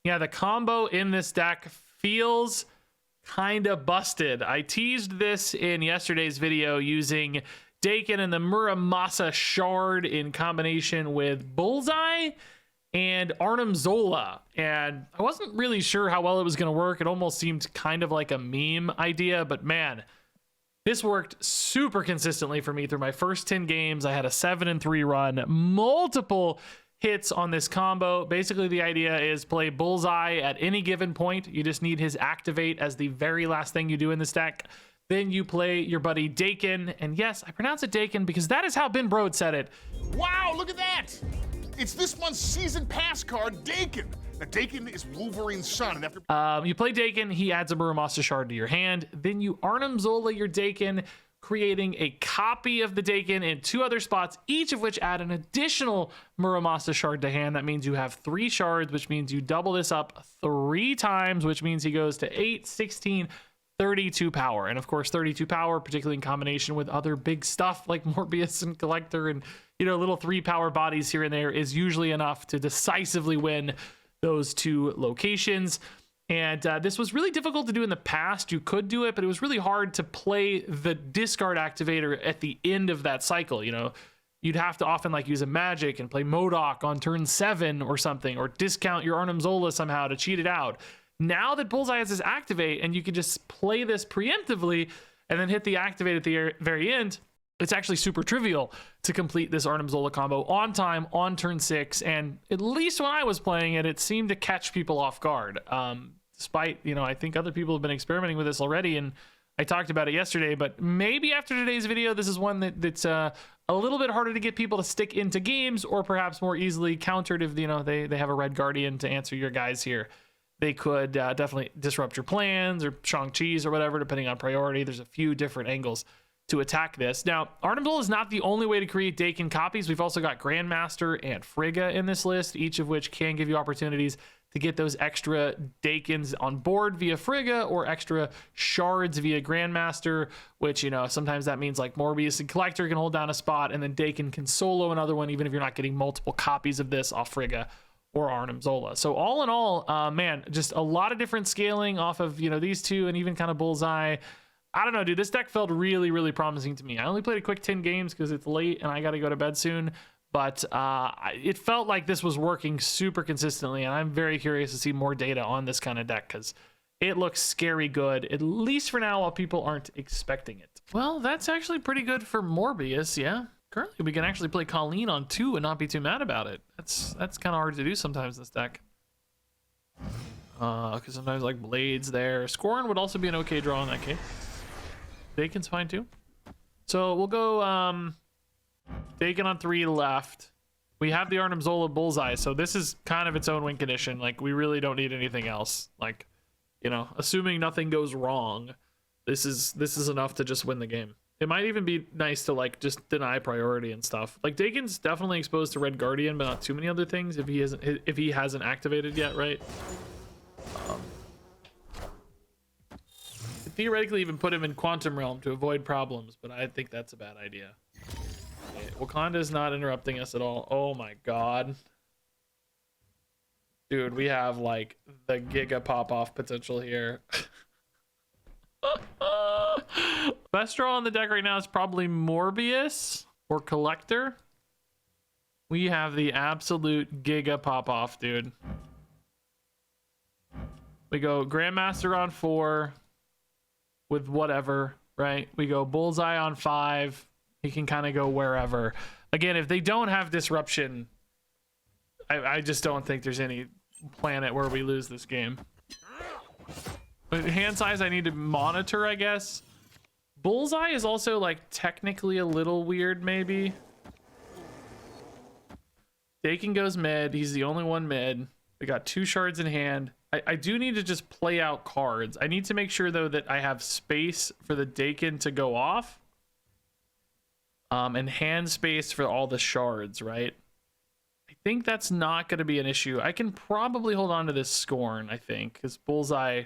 Yeah, the combo in this deck feels kind of busted. I teased this in yesterday's video using Daken and the Muramasa Shard in combination with Bullseye and Arnim Zola, and I wasn't really sure how well it was going to work. It almost seemed kind of like a meme idea, but man, this worked super consistently for me through my first 10 games. I had a 7-3 run, multiple hits on this combo. Basically, the idea is play Bullseye at any given point. You just need his activate as the very last thing you do in this deck. Then you play your buddy Daken, and yes, I pronounce it Daken because that is how Ben Brode said it. Wow, look at that! It's this month's season pass card, Daken. Now, Daken is Wolverine's son, and after you play Daken, he adds a Muramasa Shard to your hand. Then you Arnim Zola your Daken, creating a copy of the Daken in 2 other spots, each of which add an additional Muramasa Shard to hand. That means you have 3 shards, which means you double this up 3 times, which means he goes to 8, 16, 32 power. And of course, 32 power, particularly in combination with other big stuff like Morbius and Collector and, you know, little 3 power bodies here and there, is usually enough to decisively win those 2 locations. And this was really difficult to do in the past. You could do it, but it was really hard to play the discard activator at the end of that cycle. You know, you'd have to often like use a magic and play MODOK on turn 7 or something, or discount your Arnim Zola somehow to cheat it out. Now that Bullseye has his activate and you can just play this preemptively and then hit the activate at the very end, it's actually super trivial to complete this Arnim Zola combo on time on turn 6. And at least when I was playing it, it seemed to catch people off guard. Despite, you know, I think other people have been experimenting with this already, and I talked about it yesterday, but maybe after today's video, this is one that's a little bit harder to get people to stick into games, or perhaps more easily countered if, you know, they have a Red Guardian to answer your guys here. They could definitely disrupt your plans or Shang-Chi's or whatever, depending on priority. There's a few different angles to attack this. Now, Arnim Zola is not the only way to create Daken copies. We've also got Grandmaster and Frigga in this list, each of which can give you opportunities to get those extra Dakens on board via Frigga, or extra shards via Grandmaster, which, you know, sometimes that means like Morbius and Collector can hold down a spot, and then Daken can solo another one, even if you're not getting multiple copies of this off Frigga or Arnim Zola. So all in all, man, just a lot of different scaling off of, you know, these 2 and even kind of Bullseye. I don't know, dude, this deck felt really, really promising to me. I only played a quick 10 games because it's late and I got to go to bed soon. But it felt like this was working super consistently, and I'm very curious to see more data on this kind of deck because it looks scary good, at least for now, while people aren't expecting it. Well, that's actually pretty good for Morbius, yeah. Currently, we can actually play Colleen on 2 and not be too mad about it. That's kind of hard to do sometimes in this deck. Because sometimes, like, Blade's there. Scorn would also be an okay draw in that case. Daken's fine, too. So, we'll go Daken on 3 left. We have the Arnim Zola Bullseye, so this is kind of its own win condition. Like, we really don't need anything else. Like, you know, assuming nothing goes wrong, this is enough to just win the game. It might even be nice to like just deny priority and stuff. Like, Daken's definitely exposed to Red Guardian, but not too many other things if he hasn't activated yet, right? Could theoretically even put him in Quantum Realm to avoid problems, but I think that's a bad idea. Okay, Wakanda is not interrupting us at all. Oh my god. Dude, we have like the giga pop-off potential here. Best draw on the deck right now is probably Morbius or Collector. We have the absolute giga pop-off, dude. We go Grandmaster on 4 with whatever, right? We go Bullseye on 5. He can kind of go wherever. Again, if they don't have disruption, I just don't think there's any planet where we lose this game. But hand size I need to monitor, I guess. Bullseye is also like technically a little weird, maybe. Daken goes mid. He's the only one mid. We got 2 shards in hand. I do need to just play out cards. I need to make sure though that I have space for the Daken to go off. And hand space for all the shards, right? I think that's not going to be an issue. I can probably hold on to this Scorn, I think, because Bullseye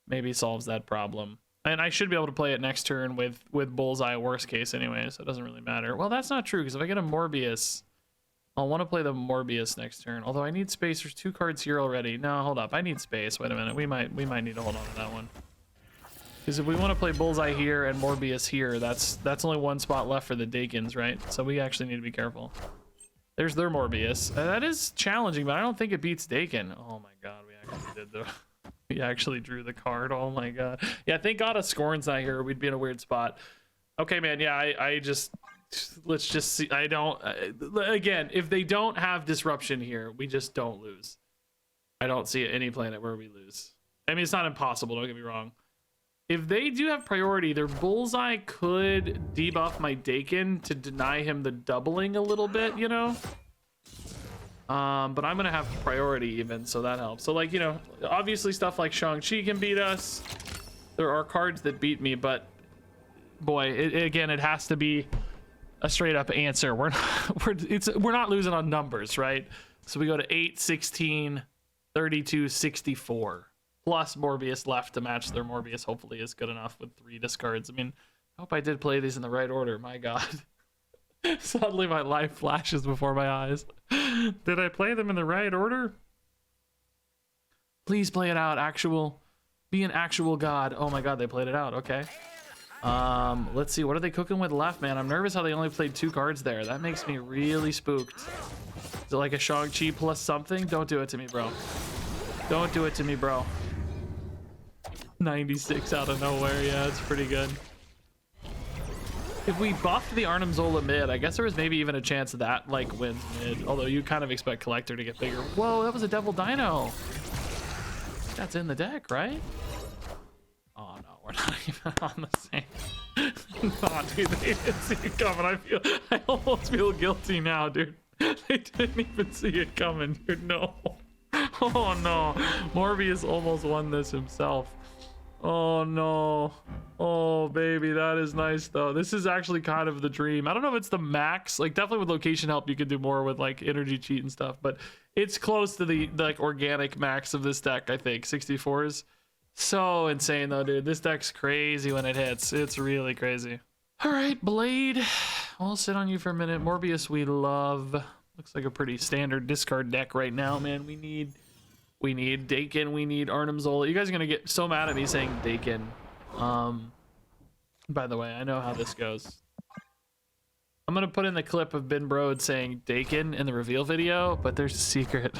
maybe solves that problem. And I should be able to play it next turn with Bullseye, worst case anyway, so it doesn't really matter. Well, that's not true, because if I get a Morbius, I'll want to play the Morbius next turn. Although I need space. There's 2 cards here already. No, hold up. I need space. Wait a minute. We might need to hold on to that one. Because if we want to play Bullseye here and Morbius here, that's only 1 spot left for the Dakens, right? So we actually need to be careful. There's their Morbius. That is challenging, but I don't think it beats Daken. Oh my god, we actually did the... We actually drew the card. Oh my god. Yeah, thank god a Scorn's not here. We'd be in a weird spot. Okay, man. Yeah, I just... Let's just see. I don't... again, if they don't have Disruption here, we just don't lose. I don't see any planet where we lose. I mean, it's not impossible, don't get me wrong. If they do have priority, their Bullseye could debuff my Daken to deny him the doubling a little bit, you know? But I'm gonna have priority even, so that helps. So, like, you know, obviously stuff like Shang-Chi can beat us. There are cards that beat me, but boy, again, it has to be a straight up answer. We're not losing on numbers, right? So we go to 8, 16, 32, 64. Plus Morbius left to match their Morbius. Hopefully is good enough with 3 discards. I mean, I hope I did play these in the right order. My god. Suddenly my life flashes before my eyes. Did I play them in the right order? Please play it out, actual. Be an actual god. Oh my god, they played it out. Okay. Let's see. What are they cooking with left, man? I'm nervous how they only played 2 cards there. That makes me really spooked. Is it like a Shang-Chi plus something? Don't do it to me, bro. Don't do it to me, bro. 96 out of nowhere. Yeah, it's pretty good. If we buffed the Arnim Zola mid, I guess there was maybe even a chance that like wins mid. Although you kind of expect Collector to get bigger. Whoa, that was a Devil Dino. That's in the deck, right? Oh no, we're not even on the same. Nah, dude, they didn't see it coming. I almost feel guilty now, dude. They didn't even see it coming, dude. No. Oh no, Morbius almost won this himself. Oh no. Oh baby, that is nice though. This is actually kind of the dream. I don't know if it's the max, like definitely with location help you could do more with like energy cheat and stuff, but it's close to the like organic max of this deck. I think 64 is so insane though, dude. This deck's crazy when it hits. It's really crazy. All right, Blade, I'll sit on you for a minute. Morbius we love. Looks like a pretty standard discard deck right now, man. We need Daken, we need Arnim Zola. You guys are gonna get so mad at me saying Daken. By the way, I know how this goes. I'm gonna put in the clip of Ben Brode saying Daken in the reveal video, but there's a secret.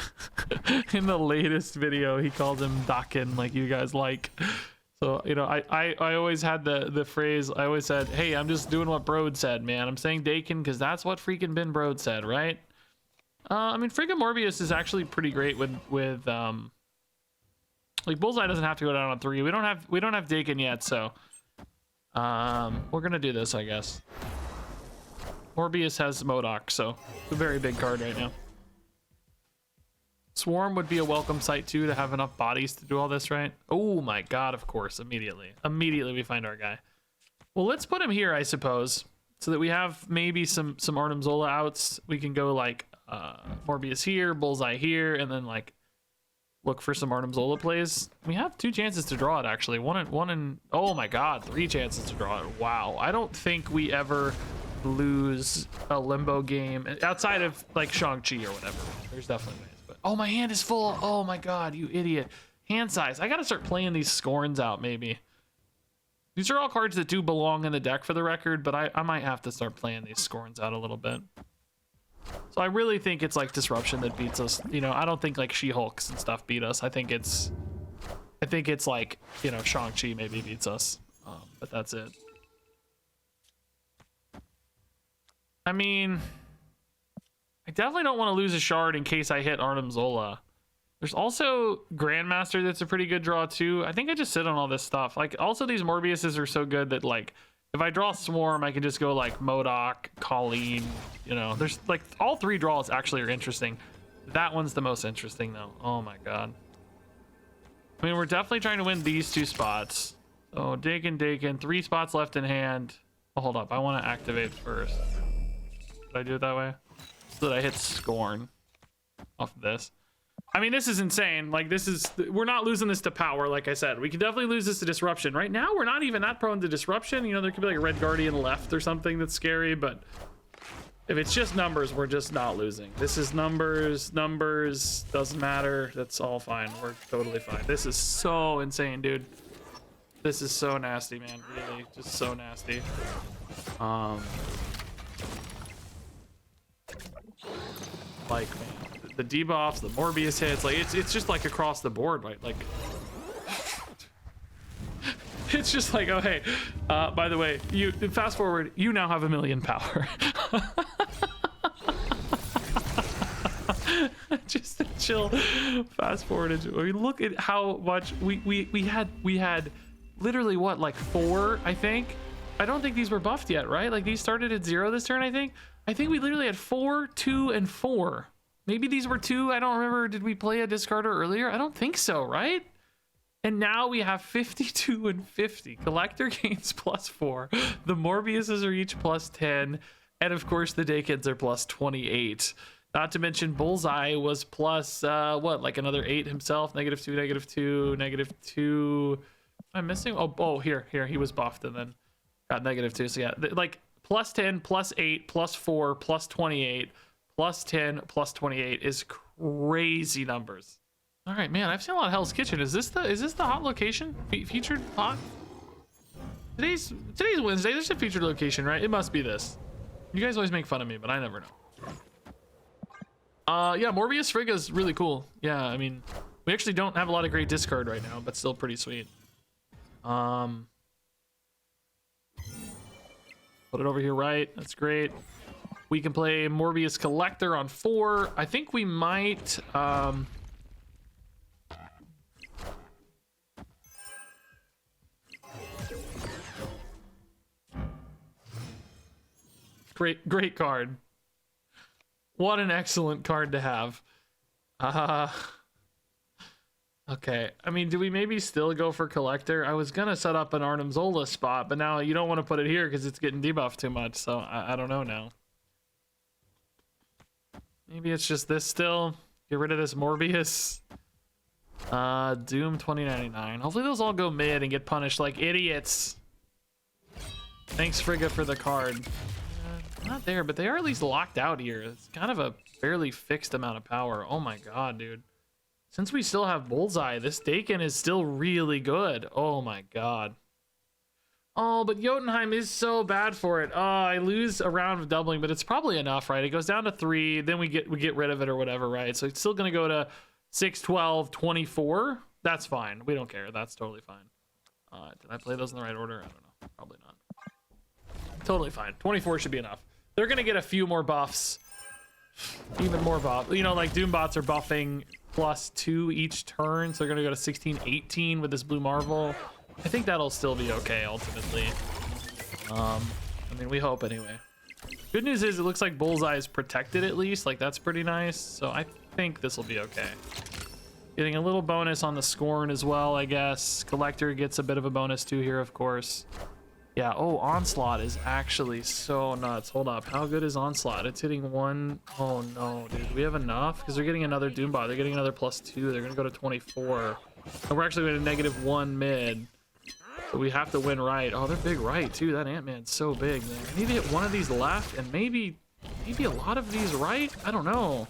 In the latest video, he called him Daken, like you guys like. So, you know, I always had the phrase, I always said, hey, I'm just doing what Brode said, man. I'm saying Daken because that's what freaking Ben Brode said, right? I mean, freaking Morbius is actually pretty great with like Bullseye doesn't have to go down on 3. We don't have Daken yet, so we're gonna do this, I guess. Morbius has MODOK, so it's a very big card right now. Swarm would be a welcome sight too, to have enough bodies to do all this, right? Oh my god, of course, immediately we find our guy. Well, let's put him here, I suppose, so that we have maybe some Arnim Zola outs. We can go like Morbius here, Bullseye here, and then like look for some Arnim Zola plays. We have 2 chances to draw it, actually. One in oh my god, 3 chances to draw it. Wow. I don't think we ever lose a limbo game outside of like Shang-Chi or whatever. There's definitely ways, but oh, my hand is full. Oh my god, you idiot. Hand size. I gotta start playing these Scorns out, maybe. These are all cards that do belong in the deck for the record, but I might have to start playing these Scorns out a little bit. So I really think it's like Disruption that beats us. You know, I don't think like She-Hulks and stuff beat us. I think it's like, you know, Shang-Chi maybe beats us. But that's it. I mean, I definitely don't want to lose a shard in case I hit Arnim Zola. There's also Grandmaster that's a pretty good draw too. I think I just sit on all this stuff. Like, also these Morbiuses are so good that like, if I draw Swarm, I can just go like MODOK, Colleen, you know. There's like, all 3 draws actually are interesting. That one's the most interesting though. Oh my god. I mean, we're definitely trying to win these 2 spots. So Daken, 3 spots left in hand. Oh, hold up, I want to activate first. Did I do it that way? So that I hit Scorn off of this. I mean, this is insane. Like, this is, we're not losing this to power, like I said. We can definitely lose this to Disruption. Right now, we're not even that prone to Disruption. You know, there could be like a Red Guardian left or something that's scary, but If it's just numbers, we're just not losing. This is numbers, doesn't matter. That's all fine. We're totally fine. This is so insane, dude. This is so nasty, man. Really, just so nasty. Like, man, the debuffs, the Morbius hits, like it's just like across the board, right? Like, it's just like, oh hey, by the way, you fast forward, you now have 1,000,000 power. Just a chill fast forward. Look at how much we had literally what, like 4, I think. I don't think these were buffed yet, right? Like these started at 0 this turn, I think we literally had 4, 2, and 4. Maybe these were 2. I don't remember. Did we play a discarder earlier? I don't think so, right? And now we have 52 and 50. Collector gains +4. The Morbiuses are each +10. And of course the Dakens are +28. Not to mention Bullseye was plus what, like another 8 himself. -2, -2, -2. Am I missing? Oh, here. He was buffed and then got -2. So yeah, like +10, +8, +4, +28, +10, +28 is crazy numbers. All right, man. I've seen a lot of Hell's Kitchen. Is this the hot location? Featured hot? Today's Wednesday. There's a featured location, right? It must be this. You guys always make fun of me, but I never know. Yeah, Morbius Frigga is really cool. Yeah, I mean, we actually don't have a lot of great discard right now, but still pretty sweet. Put it over here, right? That's great. We can play Morbius Collector on 4. I think we might great card. What an excellent card to have. Okay, I mean, do we maybe still go for Collector? I was gonna set up an Arnim Zola spot, but now you don't want to put it here because it's getting debuffed too much, so I don't know now. Maybe it's just this still. Get rid of this Morbius. Doom 2099. Hopefully those all go mid and get punished like idiots. Thanks, Frigga, for the card. Not there, but they are at least locked out here. It's kind of a fairly fixed amount of power. Oh my god, dude. Since we still have Bullseye, this Daken is still really good. Oh my god. Oh, but Jotunheim is so bad for it. Oh, I lose a round of doubling, but it's probably enough, right? It goes down to 3, then we get rid of it or whatever, right? So it's still gonna go to 6, 12, 24. That's fine. We don't care. That's totally fine. Did I play those in the right order? I don't know. Probably not. Totally fine. 24 should be enough. They're gonna get a few more buffs. Even more buff. You know, like Doombots are buffing +2 each turn, so they're gonna go to 16, 18 with this Blue Marvel. I think that'll still be okay ultimately. I mean, we hope anyway. Good news is it looks like Bullseye is protected at least. Like that's pretty nice. So I think this will be okay. Getting a little bonus on the Scorn as well, I guess. Collector gets a bit of a bonus too here, of course. Yeah, oh, Onslaught is actually so nuts. Hold up, how good is Onslaught? It's hitting 1. Oh no, dude, do we have enough? Because they're getting another Doombot. They're getting another +2. They're gonna go to 24. And we're actually going to -1 mid. But we have to win right. Oh, they're big right too. That Ant-Man's so big, man. I need to hit one of these left and maybe a lot of these right? I don't know.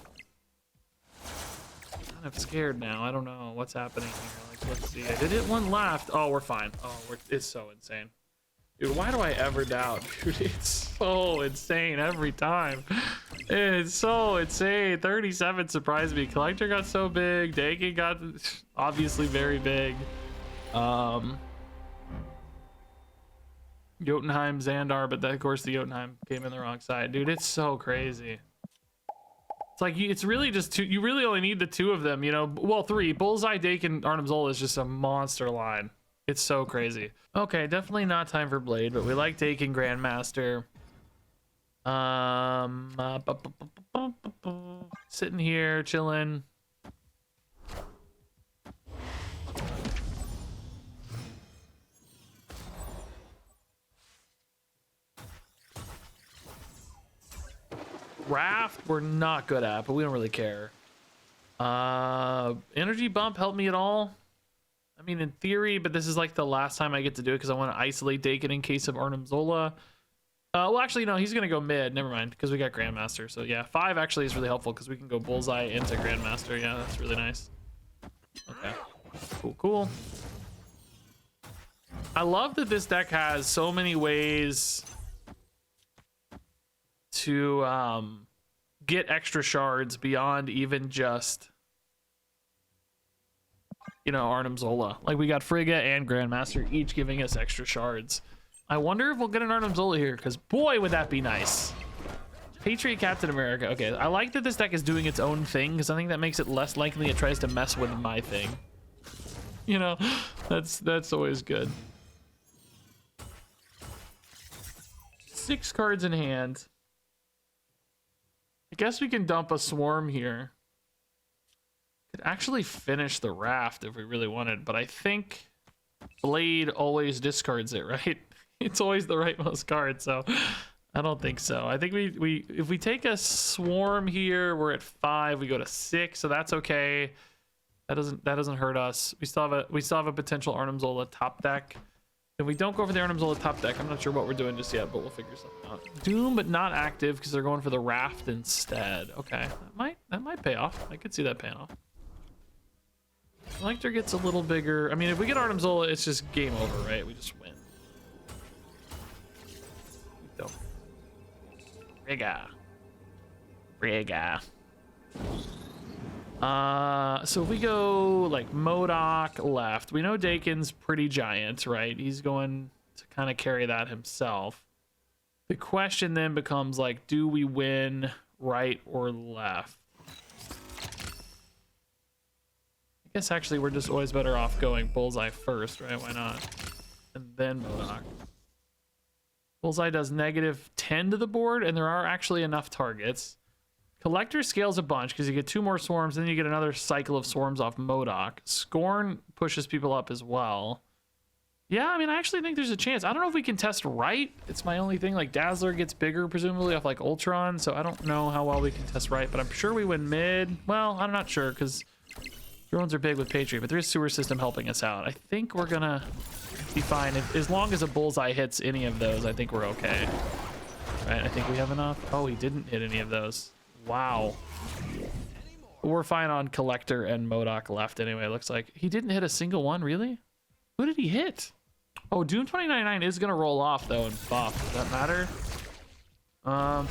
I'm kind of scared now. I don't know what's happening here. Like, let's see. I did hit one left. Oh, we're fine. Oh, it's so insane. Dude, why do I ever doubt? Dude, it's so insane every time. It's so insane. 37 surprised me. Collector got so big. Daken got obviously very big. Jotunheim, Xandar, but of course the Jotunheim came in the wrong side. Dude, it's so crazy. It's like, it's really just 2. You really only need the 2 of them, you know? Well, 3. Bullseye, Daken, Arnim Zola is just a monster line. It's so crazy. Okay, definitely not time for Blade, but we like Daken Grandmaster. Sitting here, chilling. Raft, we're not good at, but we don't really care. Energy bump helped me at all? I mean, in theory, but this is like the last time I get to do it because I want to isolate Daken in case of Arnim Zola. Well, actually, no, he's gonna go mid. Never mind, because we got Grandmaster. So yeah, 5 actually is really helpful because we can go Bullseye into Grandmaster. Yeah, that's really nice. Okay, cool, cool. I love that this deck has so many ways to get extra shards beyond even just, you know, Arnim Zola. Like, we got Frigga and Grandmaster each giving us extra shards. I wonder if we'll get an Arnim Zola here, because boy, would that be nice. Patriot Captain America. Okay, I like that this deck is doing its own thing, because I think that makes it less likely it tries to mess with my thing. You know, that's always good. 6 cards in hand. I guess we can dump a swarm here. Could actually finish the raft if we really wanted, but I think Blade always discards it, right? It's always the rightmost card, so I don't think so. I think we if we take a swarm here, we're at 5, we go to 6, so that's okay. That doesn't hurt us. We still have a potential Arnim Zola top deck. If we don't go for the Arnim Zola top deck, I'm not sure what we're doing just yet, but we'll figure something out. Doom, but not active because they're going for the raft instead. Okay, that might pay off. I could see that paying off. Collector gets a little bigger. I mean, if we get Arnim Zola, it's just game over, right? We just win. Go. Frigga. So if we go like MODOK left, we know Daken's pretty giant, right? He's going to kind of carry that himself. The question then becomes like, do we win right or left? I guess actually we're just always better off going Bullseye first, right? Why not? And then MODOK. Bullseye does -10 to the board, and there are actually enough targets. Collector scales a bunch because you get 2 more swarms, then you get another cycle of swarms off MODOK. Scorn pushes people up as well. Yeah, I mean, I actually think there's a chance. I don't know if we can test right. It's my only thing. Like, Dazzler gets bigger, presumably, off, like, Ultron, so I don't know how well we can test right, but I'm sure we win mid. Well, I'm not sure, because drones are big with Patriot, but there is Sewer System helping us out. I think we're gonna be fine. As long as a Bullseye hits any of those, I think we're okay. Right, I think we have enough. Oh, he didn't hit any of those. Wow. We're fine on Collector and MODOK left anyway, it looks like. He didn't hit a single one, really? Who did he hit? Oh, Doom 2099 is gonna roll off though and buff. Does that matter?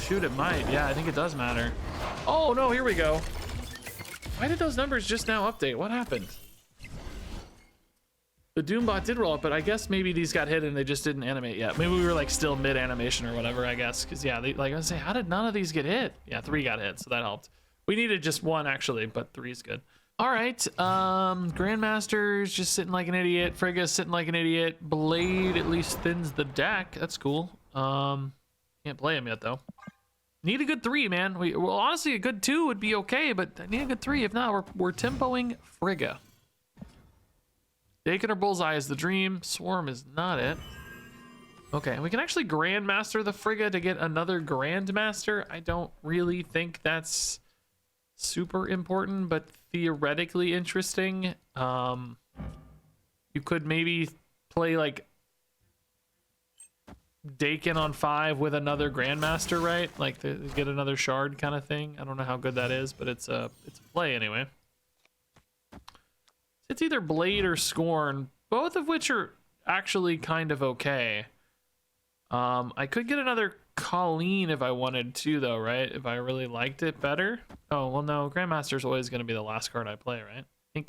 Shoot, it might. Yeah, I think it does matter. Oh no, here we go. Why did those numbers just now update? What happened? The Doombot did roll up, but I guess maybe these got hit and they just didn't animate yet. Maybe we were like still mid animation or whatever, I guess. Because yeah, like I was saying, how did none of these get hit? Yeah, 3 got hit, so that helped. We needed just 1 actually, but 3 is good. All right, Grandmaster's just sitting like an idiot. Frigga's sitting like an idiot. Blade at least thins the deck. That's cool. Can't play him yet though. Need a good 3, man. Well, honestly, a good 2 would be okay, but I need a good 3. If not, we're tempoing Frigga. Daken or Bullseye is the dream. Swarm is not it. Okay, we can actually Grandmaster the Frigga to get another Grandmaster. I don't really think that's super important, but theoretically interesting. You could maybe play like Daken on 5 with another Grandmaster, right? Like to get another shard kind of thing. I don't know how good that is, but it's a play anyway. It's either Blade or Scorn, both of which are actually kind of okay. I could get another Colleen if I wanted to, though, right? If I really liked it better. Oh, well, no. Grandmaster's always going to be the last card I play, right?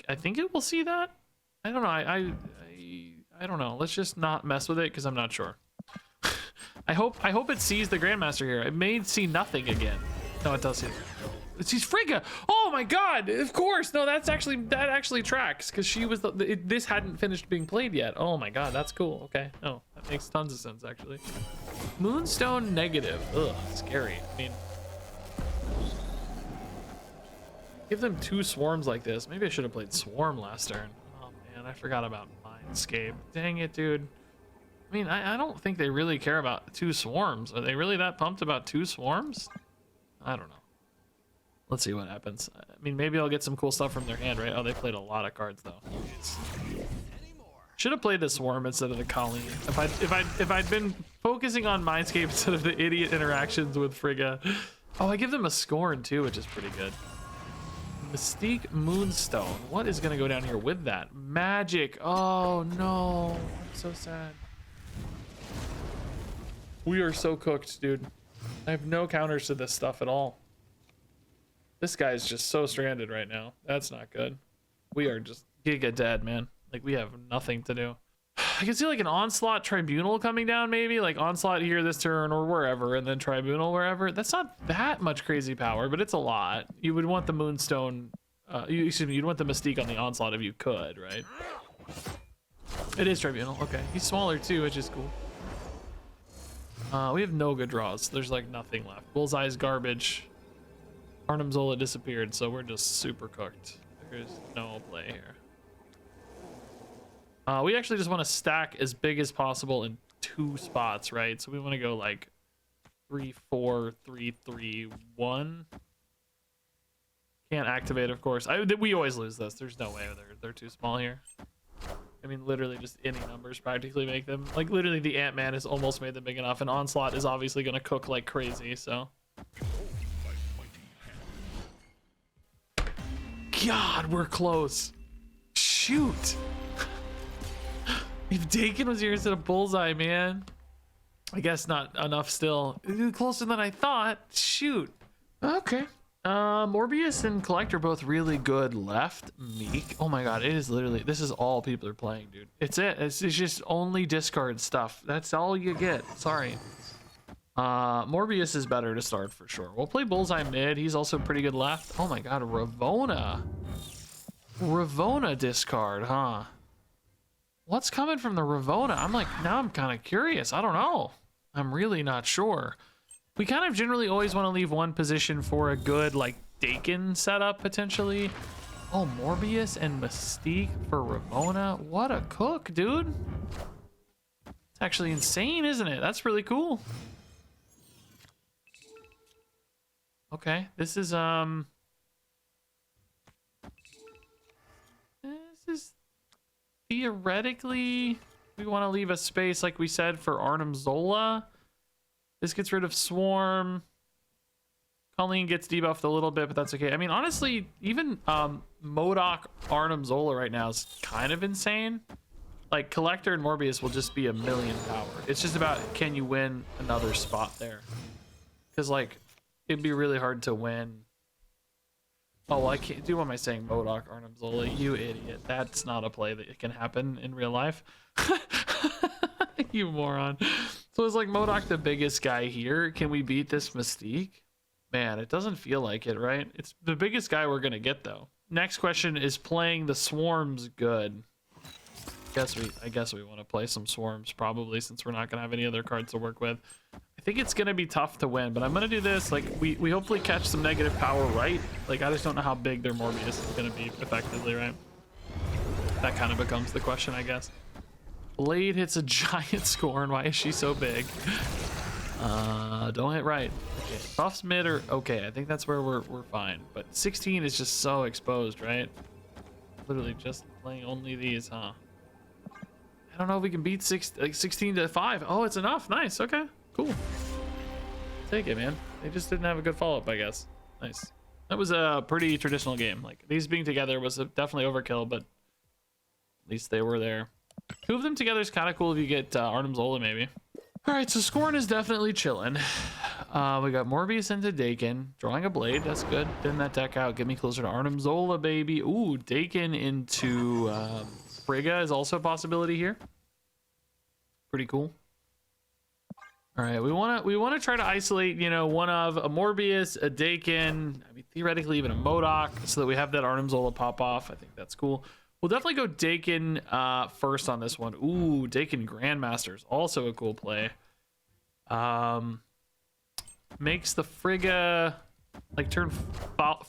I think it will see that. I don't know. I don't know. Let's just not mess with it because I'm not sure. I hope it sees the Grandmaster here. It may see nothing again. No, it does see it. It sees Frigga. Oh my god! Of course. No, that actually tracks because she was this hadn't finished being played yet. Oh my god, that's cool. Okay. Oh, that makes tons of sense actually. Moonstone negative. Ugh, scary. I mean, give them 2 swarms like this. Maybe I should have played Swarm last turn. Oh man, I forgot about Mindscape. Dang it, dude. I mean, I don't think they really care about 2 swarms. Are they really that pumped about 2 swarms? I don't know. Let's see what happens. I mean, maybe I'll get some cool stuff from their hand, right? Oh, they played a lot of cards, though. Should have played the Swarm instead of the Colleen. If I'd been focusing on Mindscape instead of the idiot interactions with Frigga. Oh, I give them a Scorn too, which is pretty good. Mystique Moonstone. What is gonna go down here with that? Magic. Oh no, I'm so sad. We are so cooked, dude. I have no counters to this stuff at all. This guy's just so stranded right now. That's not good. We are just giga dead, man. Like, we have nothing to do. I can see like an Onslaught Tribunal coming down, maybe like Onslaught here this turn or wherever, and then Tribunal wherever. That's not that much crazy power, but it's a lot. You would want the Moonstone, excuse me, you'd want the Mystique on the Onslaught if you could, right? It is Tribunal. Okay, he's smaller too, which is cool. We have no good draws. There's like nothing left. Bullseye's garbage. Arnim Zola disappeared, so we're just super cooked. There's no play here. We actually just want to stack as big as possible in 2 spots, right? So we want to go like 3, 4, 3, 3, 1. Can't activate, of course. We always lose this. There's no way they're too small here. I mean, literally just any numbers practically make them. Like, literally the Ant-Man has almost made them big enough, and Onslaught is obviously going to cook like crazy, so. God, we're close. Shoot. If Daken was here instead of Bullseye, man. I guess not enough still. Closer than I thought. Shoot. Okay. Morbius and Collector both really good left. Meek. Oh my god, it is literally, this is all people are playing, dude. It's it. It's just only discard stuff. That's all you get. Sorry. Morbius is better to start for sure. We'll play Bullseye mid. He's also pretty good left. Oh my god, Ravona. Ravona discard, huh? What's coming from the Ravona? I'm like, now I'm kind of curious. I don't know. I'm really not sure. We kind of generally always want to leave one position for a good, like, Daken setup, potentially. Oh, Morbius and Mystique for Ravona. What a cook, dude. It's actually insane, isn't it? That's really cool. Okay, this is, theoretically, we want to leave a space, like we said, for Arnim Zola. This gets rid of Swarm. Colleen gets debuffed a little bit, but that's okay. I mean, honestly, even MODOK Arnim Zola right now is kind of insane. Like, Collector and Morbius will just be a million power. It's just about, can you win another spot there? Because, like, it'd be really hard to win. Oh, well, I can't do. What am I saying? MODOK Arnim Zola, you idiot. That's not a play that can happen in real life. You moron. So is like MODOK the biggest guy here? Can we beat this Mystique? Man, it doesn't feel like it, right? It's the biggest guy we're gonna get though. Next question is playing the Swarms good. I guess we want to play some Swarms probably, since we're not gonna have any other cards to work with. I think it's gonna be tough to win, but I'm gonna do this. Like, we hopefully catch some negative power right. Like, I just don't know how big their Morbius is gonna be effectively, right? That kind of becomes the question, I guess. Blade hits a giant Scorn. Why is she so big? Don't hit right. Okay, buffs mid are okay. I think that's where we're fine. But 16 is just so exposed, right? Literally just playing only these, huh? I don't know if we can beat 16 to 5. Oh, it's enough. Nice. Okay, cool. Take it, man. They just didn't have a good follow-up, I guess. Nice. That was a pretty traditional game. Like, these being together was definitely overkill, but at least they were there. 2 of them together is kind of cool if you get Arnim Zola, maybe. All right, so Scorn is definitely chilling. We got Morbius into Daken, drawing a Blade. That's good. Thin that deck out. Get me closer to Arnim Zola, baby. Ooh, Daken into Frigga is also a possibility here. Pretty cool. All right, we want to try to isolate, you know, one of a Morbius, a Daken, I mean, theoretically even a MODOK, so that we have that Arnim Zola pop off. I think that's cool. We'll definitely go Daken first on this one. Ooh, Daken Grandmasters, also a cool play. Makes the Frigga, like turn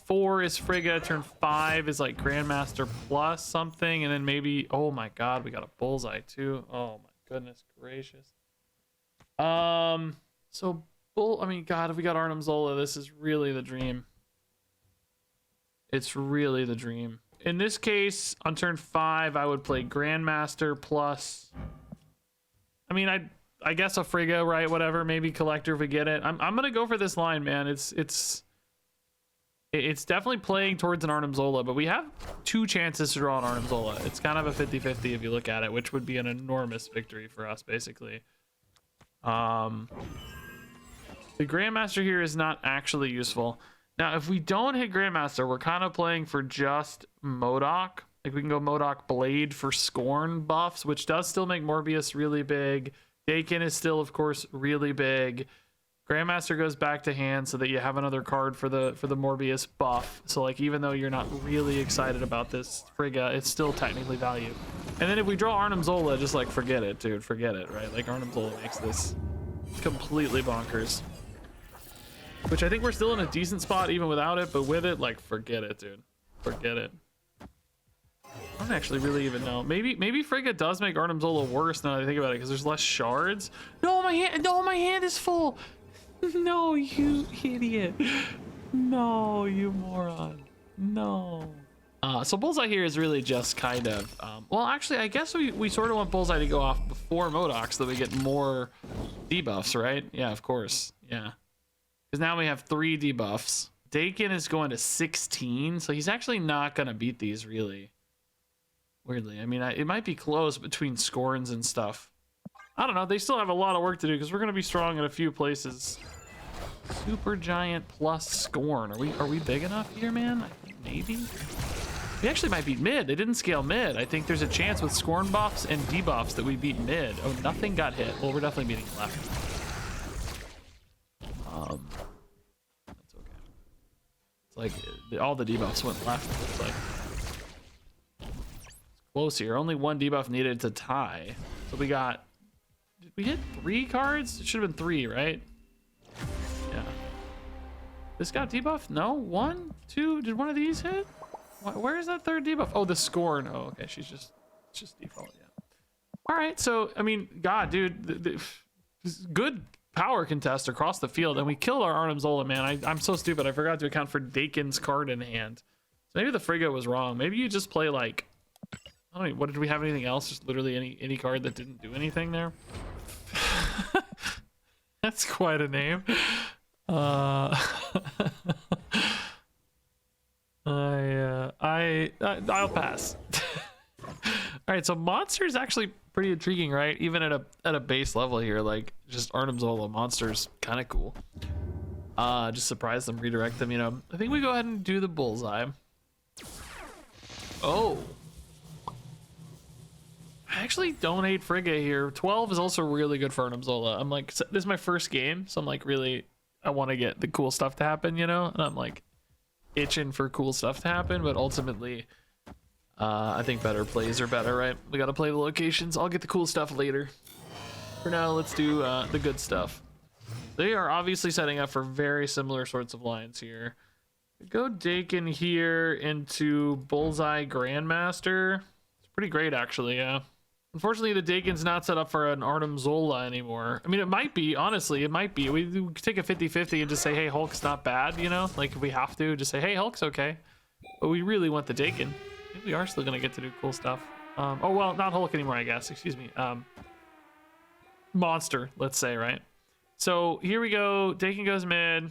4 is Frigga, turn 5 is like Grandmaster plus something, and then maybe, oh my god, we got a Bullseye too. Oh my goodness gracious. So I mean, god, if we got Arnim Zola, this is really the dream. It's really the dream. in this case, on turn 5, I would play Grandmaster plus. I mean, I guess a Frigga, right? Whatever, maybe Collector if we get it. I'm gonna go for this line, man. It's definitely playing towards an Arnim Zola, but we have 2 chances to draw an Arnim Zola. It's kind of a 50-50 if you look at it, which would be an enormous victory for us, basically. The Grandmaster here is not actually useful. Now, if we don't hit Grandmaster, we're kind of playing for just MODOK. Like, we can go MODOK Blade for Scorn buffs, which does still make Morbius really big. Daken is still, of course, really big. Grandmaster goes back to hand so that you have another card for the Morbius buff. So, like, even though you're not really excited about this Frigga, it's still technically value. And then if we draw Arnim Zola, just, like, forget it, dude. Forget it, right? Like, Arnim Zola makes this completely bonkers. Which I think we're still in a decent spot even without it, but with it, like, forget it, dude. Forget it. I don't actually really even know. Maybe Frigga does make Arnim Zola worse now that I think about it, because there's less shards. No, my hand is full. No, you idiot. No, you moron. No. So Bullseye here is really just kind of, well, actually, I guess we sort of want Bullseye to go off before MODOK so that we get more debuffs, right? Yeah, of course. Yeah. Because now we have 3 debuffs. Daken is going to 16, so he's actually not going to beat these, really. Weirdly. I mean, it might be close between Scorns and stuff. I don't know. They still have a lot of work to do because we're going to be strong in a few places. Super Giant plus Scorn. Are we big enough here, man? I think maybe. We actually might beat mid. They didn't scale mid. I think there's a chance with Scorn buffs and debuffs that we beat mid. Oh, nothing got hit. Well, we're definitely beating left. That's okay. It's like all the debuffs went left. It's like it's close here. Only 1 debuff needed to tie. So we got. Did we hit 3 cards? It should have been 3, right? Yeah. This got debuff? No, 1, 2. Did one of these hit? Where is that 3rd debuff? Oh, the Scorn. Oh, okay. It's just default. Yeah. All right. So I mean, God, dude, good power contest across the field, and we killed our Arnim Zola, man. I'm so stupid. I forgot to account for Daken's card in hand. So maybe the Frigga was wrong. Maybe you just play like, I don't know, what did we have anything else? Just literally any card that didn't do anything there. That's quite a name. I'll pass. All right, so monster is actually pretty intriguing, right? Even at a base level here, like just Arnim Zola monsters, kind of cool. Just surprise them, redirect them, you know. I think we go ahead and do the Bullseye. Oh, I actually don't hate Frigga here. 12 is also really good for Arnim Zola. I'm like, this is my first game, so I'm like, really, I want to get the cool stuff to happen, you know. And I'm like itching for cool stuff to happen, but ultimately I think better plays are better, right? We got to play the locations. I'll get the cool stuff later. For now, let's do the good stuff. They are obviously setting up for very similar sorts of lines here. Go Daken here into Bullseye Grandmaster. It's pretty great, actually, yeah. Unfortunately, the Daken's not set up for an Arnim Zola anymore. I mean, it might be, honestly, it might be. We could take a 50-50 and just say, hey, Hulk's not bad, you know? Like, if we have to, just say, hey, Hulk's okay. But we really want the Daken. Maybe we are still going to get to do cool stuff. Oh, well, not Hulk anymore, I guess. Excuse me. Monster, let's say, right? So here we go. Daken goes mid.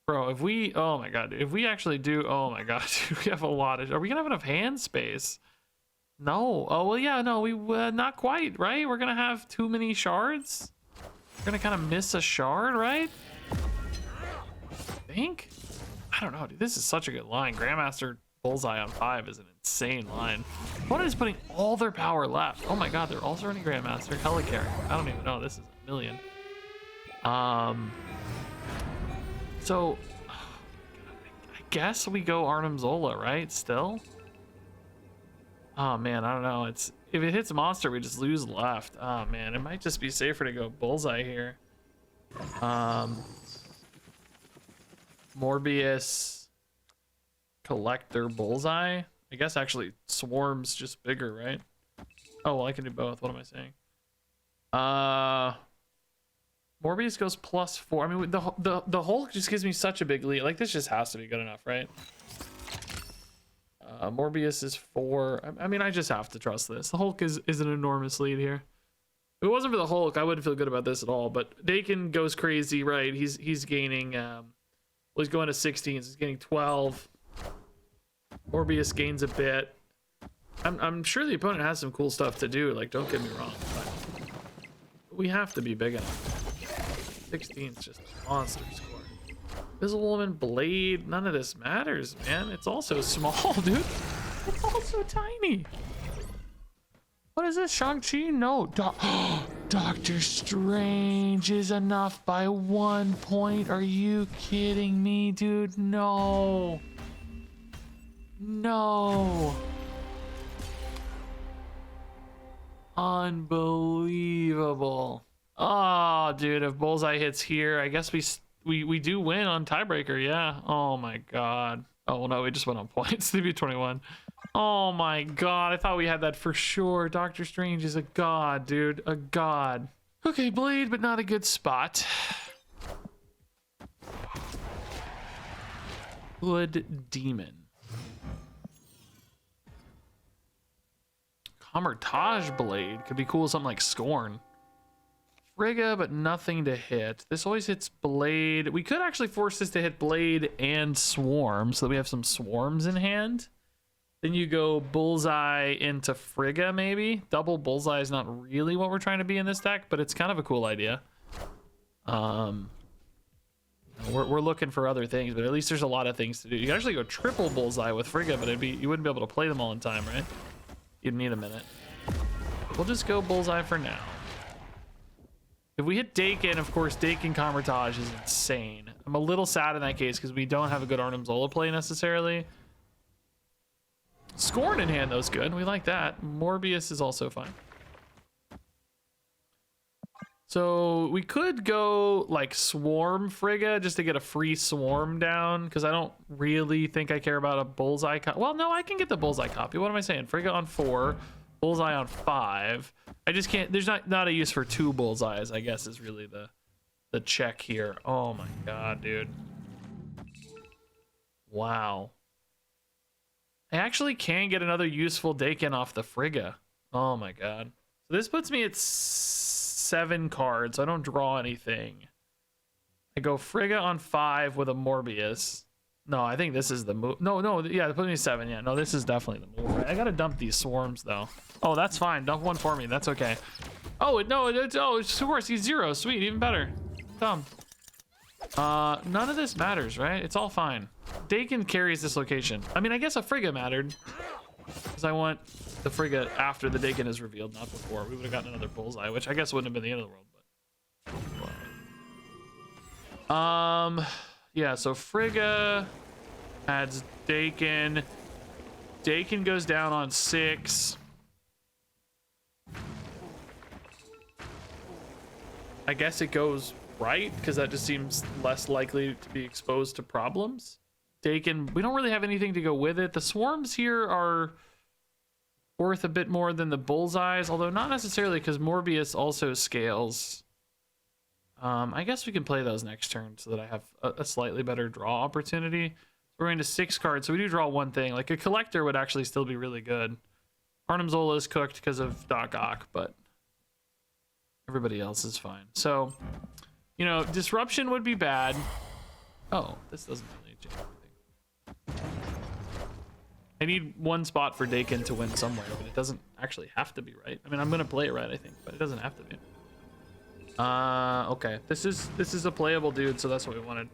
Bro, if we... Oh, my God. If we actually do... Oh, my God. Dude, we have a lot of... Are we going to have enough hand space? No. Oh, well, yeah, no, we not quite, right? We're gonna have too many shards. We're gonna kind of miss a shard, right? I think. I don't know, dude. This is such a good line. Grandmaster Bullseye on 5 is an insane line. Opponent is putting all their power left. Oh my God, they're also running Grandmaster. Helicarrier. I don't even know. This is a million. So, I guess we go Arnim Zola, right? Still. Oh man, I don't know. It's if it hits a monster, we just lose left. Oh man, it might just be safer to go Bullseye here. Morbius, Collector, Bullseye. I guess actually Swarm's just bigger, right? Oh well, I can do both. What am I saying? Morbius goes +4. I mean, the Hulk just gives me such a big lead. Like this just has to be good enough, right? Morbius is 4. I mean, I just have to trust this. The Hulk is an enormous lead here. If it wasn't for the Hulk, I wouldn't feel good about this at all. But Daken goes crazy, right? He's gaining. Well, he's going to 16. So he's getting 12. Morbius gains a bit. I'm sure the opponent has some cool stuff to do. Like, don't get me wrong, but we have to be big enough. 16 is just a monster score. Invisible Woman, Blade, none of this matters, man. It's also small, dude. It's also tiny. What is this, Shang-Chi? No, Doctor Strange is enough by 1 point. Are you kidding me, dude? No. No. Unbelievable. Oh, dude, if Bullseye hits here, I guess we do win on tiebreaker. Yeah. Oh my god. Oh well, no, we just went on points. They beat 21. Oh my god, I thought we had that for sure. Doctor Strange is a god, dude. A god. Okay, Blade, but not a good spot. Hood Demon. Camouflage Blade could be cool. Something like Scorn. Frigga, but nothing to hit. This always hits Blade. We could actually force this to hit Blade and Swarm so that we have some Swarms in hand. Then you go Bullseye into Frigga, maybe. Double Bullseye is not really what we're trying to be in this deck, but it's kind of a cool idea. We're looking for other things, but at least there's a lot of things to do. You can actually go triple Bullseye with Frigga, but you wouldn't be able to play them all in time, right? You'd need a minute. We'll just go Bullseye for now. If we hit Daken, of course, Daken Camouflage is insane. I'm a little sad in that case because we don't have a good Arnim Zola play necessarily. Scorn in hand, though, is good. We like that. Morbius is also fine. So we could go like Swarm Frigga just to get a free Swarm down because I don't really think I care about a Bullseye copy. Well, no, I can get the Bullseye copy. What am I saying? Frigga on 4, Bullseye on 5. I just can't. There's not a use for 2 Bullseyes, I guess, is really the check here. Oh my god, dude. Wow. I actually can get another useful Daken off the Frigga. Oh my god. So this puts me at 7 cards. I don't draw anything. I go Frigga on 5 with a Morbius. No, I think this is the move. No, yeah, it put me 7. Yeah, no, this is definitely the move. Right? I gotta dump these Swarms though. Oh, that's fine. Dump one for me. That's okay. Oh, no, it's of course he's 0. Sweet, even better. Dumb. None of this matters, right? It's all fine. Daken carries this location. I mean, I guess a Frigga mattered because I want the Frigga after the Daken is revealed, not before. We would have gotten another Bullseye, which I guess wouldn't have been the end of the world. But yeah. So Frigga adds Daken. Daken goes down on 6. I guess it goes right because that just seems less likely to be exposed to problems. Daken, we don't really have anything to go with it. The Swarms here are worth a bit more than the Bullseyes, although not necessarily because Morbius also scales. I guess we can play those next turn so that I have a slightly better draw opportunity. We're going to 6 cards, so we do draw one thing. Like a Collector would actually still be really good. Arnim Zola is cooked because of Doc Ock, but everybody else is fine. So, you know, Disruption would be bad. Oh, this doesn't really change anything. I need one spot for Daken to win somewhere, but it doesn't actually have to be right. I mean, I'm gonna play it right, I think, but it doesn't have to be. Okay. This is a playable dude, so that's what we wanted.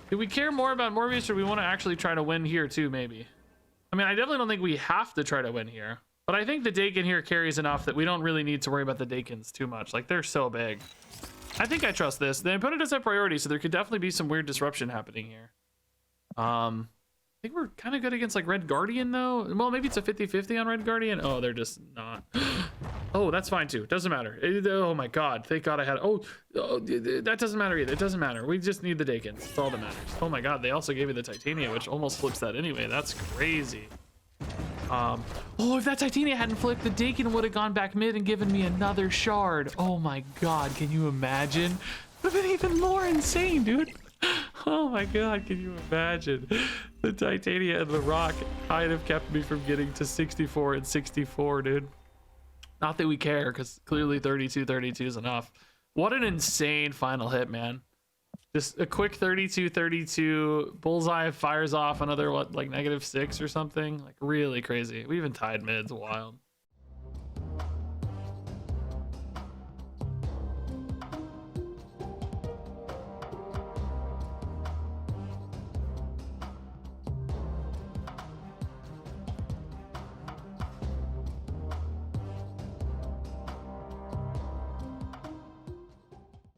Do we care more about Morbius, or we want to actually try to win here too, maybe? I mean, I definitely don't think we have to try to win here, but I think the Daken here carries enough that we don't really need to worry about the Dakens too much. Like, they're so big. I think I trust this. The opponent does have priority, so there could definitely be some weird disruption happening here. I think we're kind of good against like Red Guardian though. Well, maybe it's a 50-50 on Red Guardian. Oh, they're just not. Oh, that's fine too. Doesn't matter. Oh my god. Thank god I had. Oh, that doesn't matter either. It doesn't matter. We just need the Dakens. That's all that matters. Oh my god. They also gave me the Titania, which almost flips that anyway. That's crazy. Oh, if that Titania hadn't flipped, the Daken would have gone back mid and given me another shard. Oh my god. Can you imagine? It would have been even more insane, dude. Oh my god, can you imagine? The Titania and the Rock kind of kept me from getting to 64 and 64, dude. Not that we care, because clearly 32-32 is enough. What an insane final hit, man. Just a quick 32-32. Bullseye fires off another, what, like -6 or something? Like, really crazy. We even tied mids. Wild.